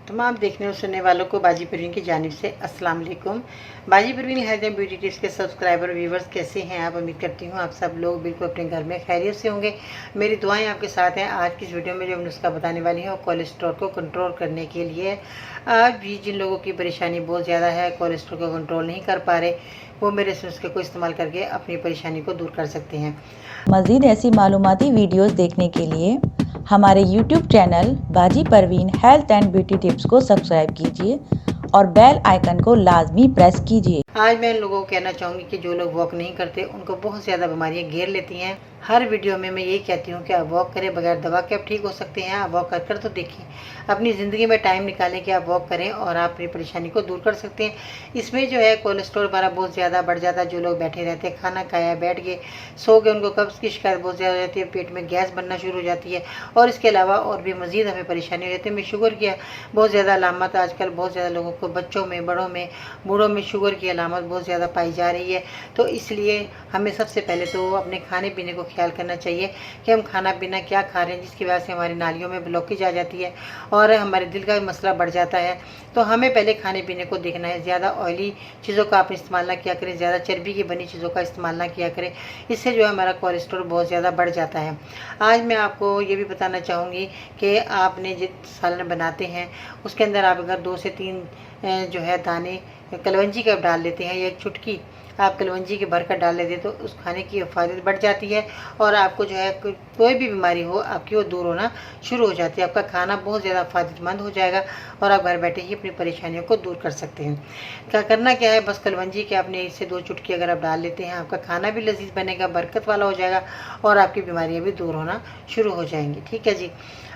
तमाम देखने और सुनने वालों को बाजी परवीन की जानिब से अस्सलाम वालेकुम। बाजी Parveen health and beauty tips के सब्सक्राइबर व्यूवर्स कैसे हैं आप? उम्मीद करती हूँ आप सब लोग बिल्कुल अपने घर में खैरियत से होंगे। मेरी दुआएं आपके साथ हैं। आज की इस वीडियो में जो नुस्खा बताने वाली हूँ कोलेस्ट्रॉल को कंट्रोल करने के लिए। आज भी जिन लोगों की परेशानी बहुत ज़्यादा है, कोलेस्ट्रॉल को कंट्रोल नहीं कर पा रहे, वो मेरे इस नुस्खे को इस्तेमाल करके अपनी परेशानी को दूर कर सकते हैं। मज़ीद ऐसी मालूमाती वीडियोस देखने के लिए हमारे YouTube चैनल बाजी Parveen health and beauty tips को सब्सक्राइब कीजिए और बेल आइकन को लाजमी प्रेस कीजिए। आज मैं इन लोगों को कहना चाहूँगी कि जो लोग वॉक नहीं करते उनको बहुत ज़्यादा बीमारियाँ घेर लेती हैं। हर वीडियो में मैं यही कहती हूँ कि आप वॉक करें, बगैर दवा के आप ठीक हो सकते हैं। आप वॉक कर तो देखिए, अपनी ज़िंदगी में टाइम निकालें कि आप वॉक करें और आप अपनी परेशानी को दूर कर सकते हैं। इसमें जो है कोलेस्ट्रॉल हमारा बहुत ज़्यादा बढ़ जाता है। जो लोग बैठे रहते हैं, खाना खाया, बैठ गए, सो गए, उनको कब्ज़ की शिकायत बहुत ज़्यादा हो जाती है, पेट में गैस बनना शुरू हो जाती है और इसके अलावा और भी मज़ीद हमें परेशानी हो जाती है। मैं शुगर की बहुत ज़्यादा अलामत आजकल बहुत ज़्यादा लोगों को, बच्चों में, बड़ों में, बूढ़ों में शुगर की अलामत बहुत ज़्यादा पाई जा रही है। तो इसलिए हमें सबसे पहले तो अपने खाने पीने को ख्याल करना चाहिए कि हम खाना पीना क्या खा रहे हैं, जिसकी वजह से हमारी नालियों में ब्लॉकेज आ जाती है और हमारे दिल का मसला बढ़ जाता है। तो हमें पहले खाने पीने को देखना है। ज़्यादा ऑयली चीज़ों का आप इस्तेमाल ना किया करें, ज़्यादा चर्बी की बनी चीज़ों का इस्तेमाल ना किया करें। इससे जो है हमारा कोलेस्ट्रॉल बहुत ज़्यादा बढ़ जाता है। आज मैं आपको ये भी बताना चाहूँगी कि आपने जिस सालन बनाते हैं उसके अंदर आप अगर 2 से 3 जो है दाने कलवंजी का डाल लेते हैं या एक चुटकी आप कलवंजी के भर कर डाल लेते हैं तो उस खाने की हिफाजत बढ़ जाती है और आपको जो है कोई भी बीमारी हो आपकी वो दूर होना शुरू हो जाती है। आपका खाना बहुत ज़्यादा फ़ायदेमंद हो जाएगा और आप घर बैठे ही अपनी परेशानियों को दूर कर सकते हैं। क्या करना क्या है, बस कलवंजी के आपने 1 से 2 चुटकी अगर आप डाल लेते हैं, आपका खाना भी लजीज बनेगा, बरकत वाला हो जाएगा और आपकी बीमारियाँ भी दूर होना शुरू हो जाएंगी। ठीक है जी।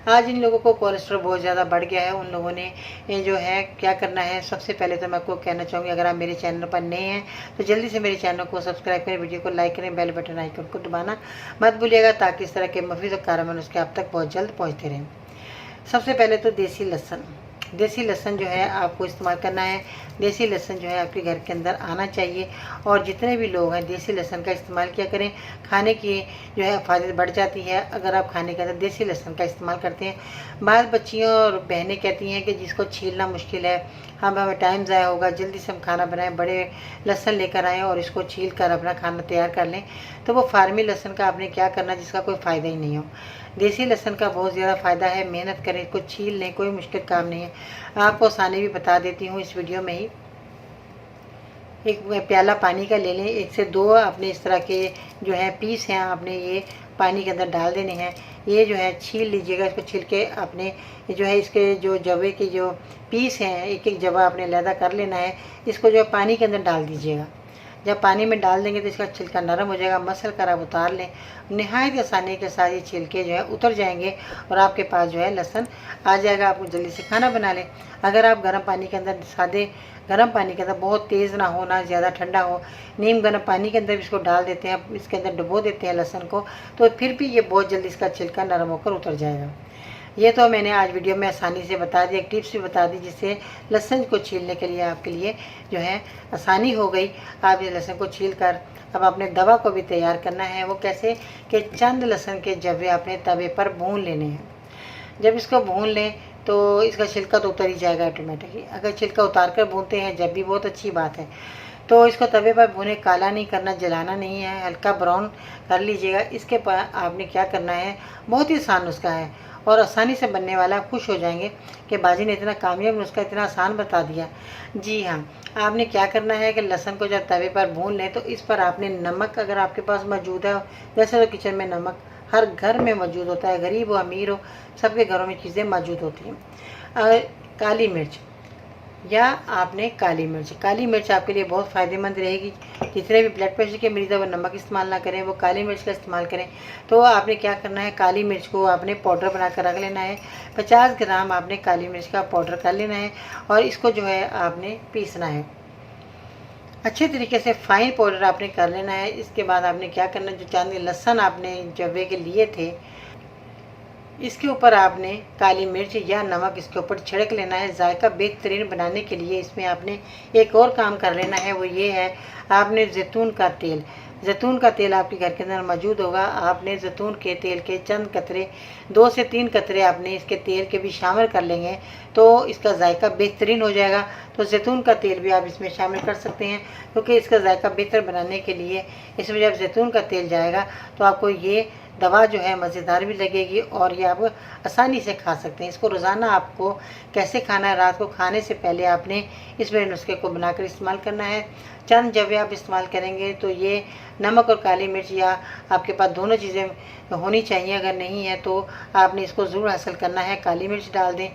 आज इन लोगों को कोलेस्ट्रॉल बहुत ज़्यादा बढ़ गया है, उन लोगों ने जो है क्या करना है, सबसे पहले तो मैं आपको कहना चाहूँगी अगर आप मेरे चैनल पर नए हैं तो जल्दी से मेरे चैनल को सब्सक्राइब करें, वीडियो को लाइक करें, बेल बटन आइकन को दबाना मत भूलिएगा ताकि इस तरह के मुफीद और कारगर नुस्खे आप तक बहुत जल्द पहुँचते रहें। सबसे पहले तो देसी लहसुन जो है आपको इस्तेमाल करना है। देसी लहसुन जो है आपके घर के अंदर आना चाहिए और जितने भी लोग हैं देसी लहसुन का इस्तेमाल किया करें। खाने की जो है हिफाजत बढ़ जाती है अगर आप खाने के अंदर देसी लहसुन का इस्तेमाल करते हैं। बाद बच्चियों और बहनें कहती हैं कि जिसको छीलना मुश्किल है, हमें टाइम ज़ाया होगा, जल्दी से हम खाना बनाएं, बड़े लहसुन लेकर आएँ और इसको छील कर अपना खाना तैयार कर लें। तो वो फार्मी लहसुन का आपने क्या करना जिसका कोई फ़ायदा ही नहीं हो। देसी लहसुन का बहुत ज़्यादा फ़ायदा है। मेहनत करें, इसको छील लें, कोई मुश्किल काम नहीं है। आपको आसानी भी बता देती हूँ इस वीडियो में ही। एक प्याला पानी का ले लें, 1 से 2 आपने इस तरह के जो है पीस हैं आपने ये पानी के अंदर डाल देने हैं। ये जो है छील लीजिएगा, इसको छील के आपने जो है इसके जो जवे के जो पीस हैं एक एक जवा आपने अलहदा कर लेना है। इसको जो है पानी के अंदर डाल दीजिएगा। जब पानी में डाल देंगे तो इसका छिलका नरम हो जाएगा, मसल कर आप उतार लें। नहायत आसानी के साथ ये छिलके जो है उतर जाएंगे और आपके पास जो है लहसुन आ जाएगा। आप जल्दी से खाना बना लें। अगर आप गर्म पानी के अंदर, सादे गर्म पानी के अंदर, बहुत तेज़ ना हो ना ज़्यादा ठंडा हो, नीम गर्म पानी के अंदर इसको डाल देते हैं, इसके अंदर डुबो देते हैं लहसुन को, तो फिर भी ये बहुत जल्दी इसका छिलका नरम होकर उतर जाएगा। ये तो मैंने आज वीडियो में आसानी से बता दी, एक टिप्स भी बता दी जिससे लहसुन को छीलने के लिए आपके लिए जो है आसानी हो गई। आप ये लहसुन को छील कर अब आपने दवा को भी तैयार करना है। वो कैसे कि चंद लहसुन के जवे आपने तवे पर भून लेने हैं। जब इसको भून लें तो इसका छिलका तो उतर ही जाएगा ऑटोमेटिकली। अगर छिलका उतार कर भूनते हैं जब भी बहुत अच्छी बात है। तो इसको तवे पर भुने, काला नहीं करना, जलाना नहीं है, हल्का ब्राउन कर लीजिएगा। इसके बाद आपने क्या करना है, बहुत ही आसान नुस्खा है और आसानी से बनने वाला। आप खुश हो जाएंगे कि बाजी ने इतना कामयाब नुस्खा इतना आसान बता दिया। जी हाँ, आपने क्या करना है कि लहसुन को जब तवे पर भून लें तो इस पर आपने नमक अगर आपके पास मौजूद है, वैसे तो किचन में नमक हर घर में मौजूद होता है, गरीब हो अमीर हो सबके घरों में चीज़ें मौजूद होती हैं। काली मिर्च या आपने काली मिर्च आपके लिए बहुत फ़ायदेमंद रहेगी। जितने भी ब्लड प्रेशर के मरीज़ हैं वो नमक इस्तेमाल ना करें, वो काली मिर्च का इस्तेमाल करें। तो आपने क्या करना है, काली मिर्च को आपने पाउडर बना कर रख लेना है। 50 ग्राम आपने काली मिर्च का पाउडर कर लेना है और इसको जो है आपने पीसना है अच्छे तरीके से, फाइन पाउडर आपने कर लेना है। इसके बाद आपने क्या करना है, जो चांदी लहसुन आपने जवे के लिए थे इसके ऊपर आपने काली मिर्च या नमक इसके ऊपर छिड़क लेना है। जायका बेहतरीन बनाने के लिए इसमें आपने एक और काम कर लेना है, वो ये है आपने जैतून का तेल जैतून का तेल आपके घर के अंदर मौजूद होगा, आपने जैतून के तेल के चंद कतरे 2 से 3 कतरे आपने इसके तेल के भी शामिल कर लेंगे तो इसका जायका बेहतरीन हो जाएगा। तो जैतून का तेल भी आप इसमें शामिल कर सकते हैं, क्योंकि इसका जायका बेहतर बनाने के लिए इसमें जब जैतून का तेल जाएगा तो आपको ये दवा जो है मज़ेदार भी लगेगी और ये आप आसानी से खा सकते हैं। इसको रोज़ाना आपको कैसे खाना है, रात को खाने से पहले आपने इस मेरे नुस्खे को बनाकर इस्तेमाल करना है। चंद जब आप इस्तेमाल करेंगे तो ये नमक और काली मिर्च या आपके पास दोनों चीज़ें होनी चाहिए, अगर नहीं है तो आपने इसको ज़रूर हासिल करना है। काली मिर्च डाल दें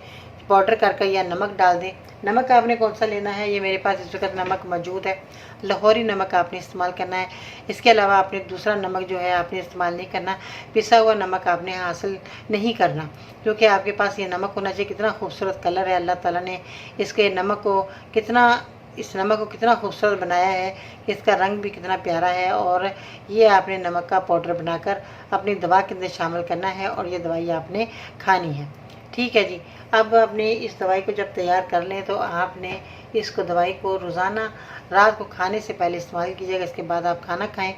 पाउडर करके या नमक डाल दें। नमक आपने कौन सा लेना है, ये मेरे पास इस वक्त नमक मौजूद है, लाहौरी नमक आपने इस्तेमाल करना है। इसके अलावा आपने दूसरा नमक जो है आपने इस्तेमाल नहीं करना, पिसा हुआ नमक आपने हासिल नहीं करना, क्योंकि आपके पास ये नमक होना चाहिए। कितना खूबसूरत कलर है, अल्लाह ताला ने इसके नमक को कितना खूबसूरत बनाया है कि इसका रंग भी कितना प्यारा है। और ये आपने नमक का पाउडर बनाकर अपनी दवा के अंदर शामिल करना है और ये दवाई आपने खानी है। ठीक है जी। अब आपने इस दवाई को जब तैयार कर लें तो आपने इसको दवाई को रोज़ाना रात को खाने से पहले इस्तेमाल कीजिएगा, इसके बाद आप खाना खाएं।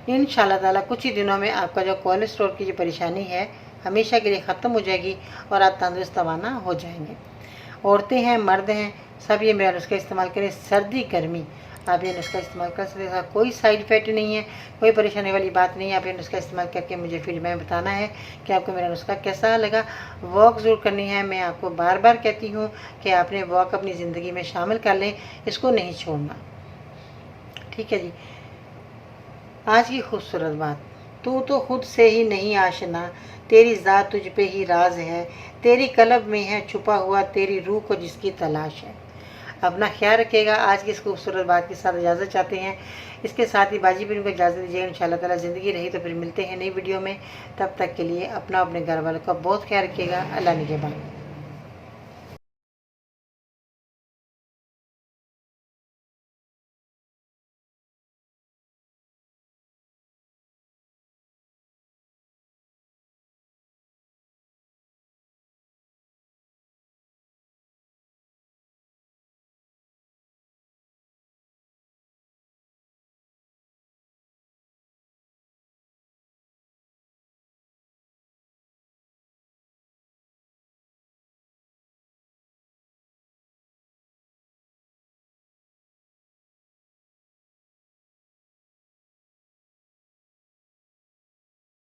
इंशाल्लाह ताला कुछ ही दिनों में आपका जो कोलेस्ट्रॉल की जो परेशानी है हमेशा के लिए ख़त्म हो जाएगी और आप तंदुरुस्त तवाना हो जाएंगे। औरतें हैं, मर्द हैं, सब ये मेरा नुस्खा इस्तेमाल करें। सर्दी गर्मी आप ये नुस्खा इस्तेमाल कर सकते हैं, कोई साइड इफ़ेक्ट नहीं है, कोई परेशानी वाली बात नहीं है। आप ये नुस्खा इस्तेमाल करके मुझे फिर में बताना है कि आपको मेरा नुस्खा कैसा लगा। वॉक ज़रूर करनी है, मैं आपको बार बार कहती हूँ कि आपने वॉक अपनी ज़िंदगी में शामिल कर लें, इसको नहीं छोड़ना। ठीक है जी। आज की खूबसूरत बात, तू तो खुद से ही नहीं आशना, तेरी ज़ात तुझ पे ही राज है, तेरी कलब में है छुपा हुआ, तेरी रूह को जिसकी तलाश है। अपना ख्याल रखिएगा। आज की इस खूबसूरत बात के साथ इजाज़त चाहते हैं। इसके साथ ही बाजी भी उनको इजाज़त दीजिएगा। इंशाल्लाह ताला ज़िंदगी रही तो फिर मिलते हैं नई वीडियो में। तब तक के लिए अपना अपने घर वालों का बहुत ख्याल रखिएगा। अल्लाह निगहबान।